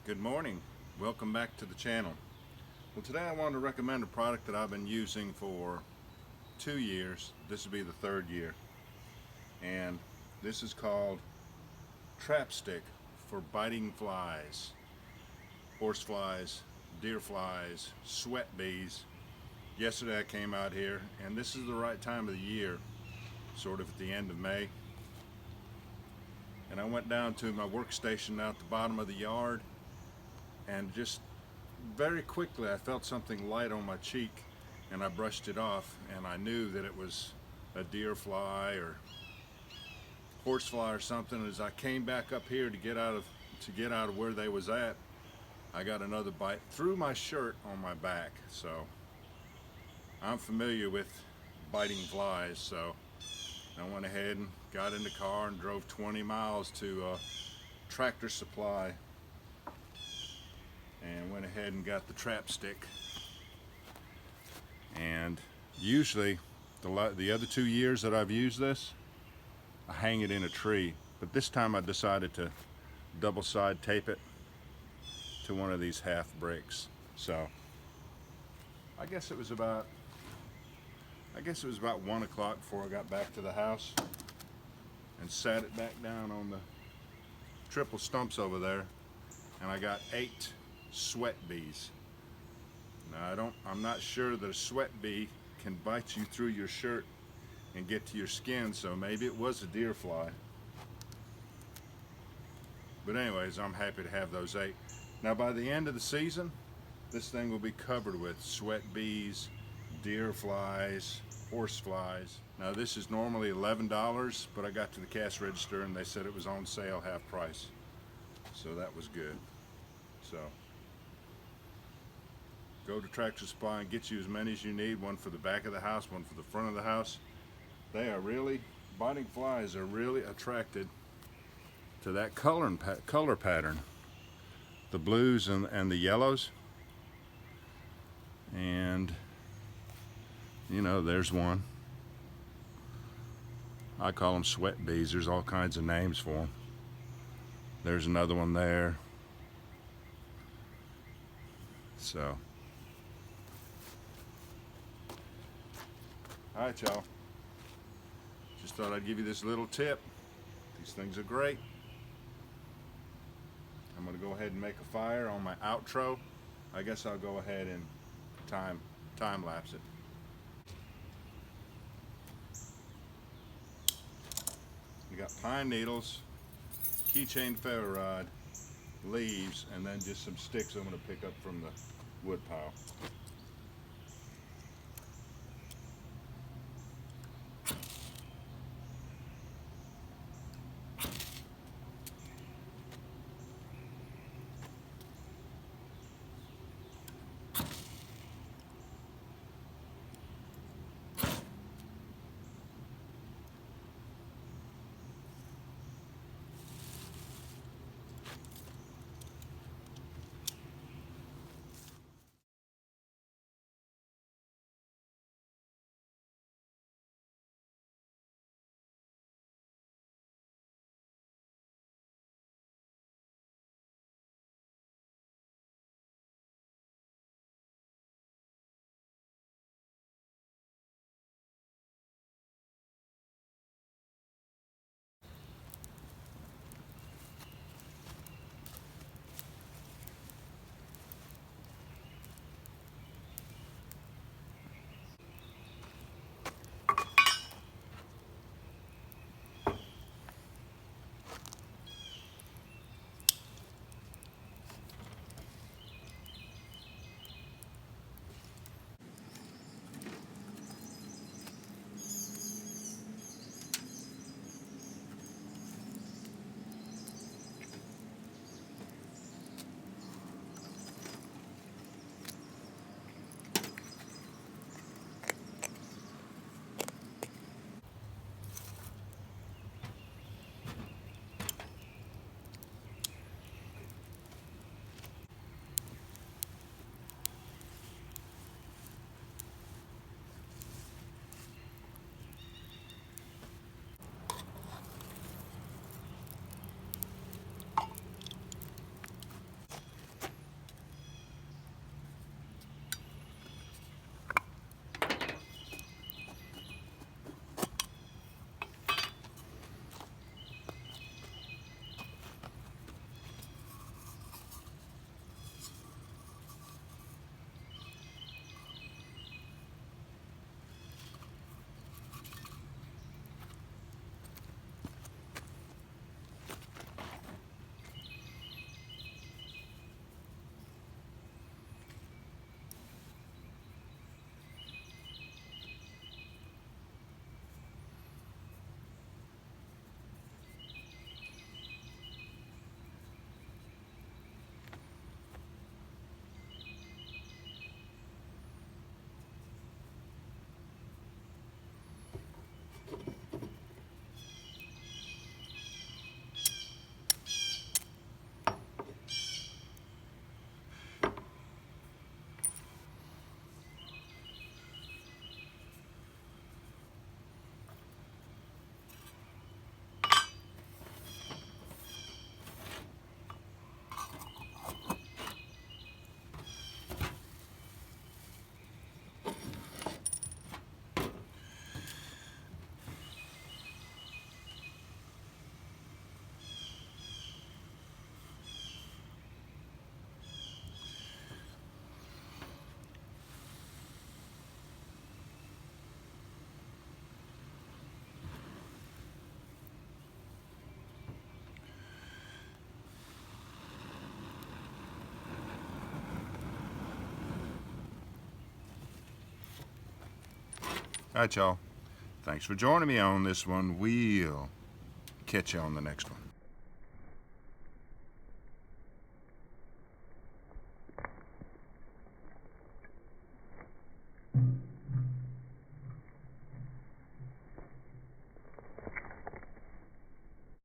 Good morning. Welcome back to the channel. Well, today I wanted to recommend a product that I've been using for 2 years. This will be the third year. And this is called TRAPSTIK for biting flies. Horse flies, deer flies, sweat bees. Yesterday I came out here, and this is the right time of the year, sort of at the end of May. And I went down to my workstation out the bottom of the yard, and just very quickly I felt something light on my cheek, and I brushed it off, and I knew that it was a deer fly or horse fly or something. As I came back up here to get out of where they was at, I got another bite through my shirt on my back. So I'm familiar with biting flies, so I went ahead and got in the car and drove 20 miles to Tractor Supply and went ahead and got the TRAPSTIK. And usually the other 2 years that I've used this, I hang it in a tree, but this time I decided to double side tape it to one of these half bricks. So I guess it was about 1 o'clock before I got back to the house and sat it back down on the triple stumps over there, and I got 8 sweat bees. Now I'm not sure that a sweat bee can bite you through your shirt and get to your skin, so maybe it was a deer fly. But anyways, I'm happy to have those 8. Now by the end of the season, this thing will be covered with sweat bees, deer flies, horse flies. Now this is normally $11, but I got to the cash register and they said it was on sale half price. So that was good. So go to Tractor Supply and get you as many as you need, one for the back of the house, one for the front of the house. Biting flies are really attracted to that color pattern, the blues and the yellows. And you know, there's one. I call them sweat bees. There's all kinds of names for them. There's another one there. So all right, y'all. Just thought I'd give you this little tip. These things are great. I'm going to go ahead and make a fire on my outro. I guess I'll go ahead and time lapse it. We got pine needles, keychain ferro rod, leaves, and then just some sticks I'm going to pick up from the wood pile. All right, y'all. Thanks for joining me on this one. We'll catch you on the next one.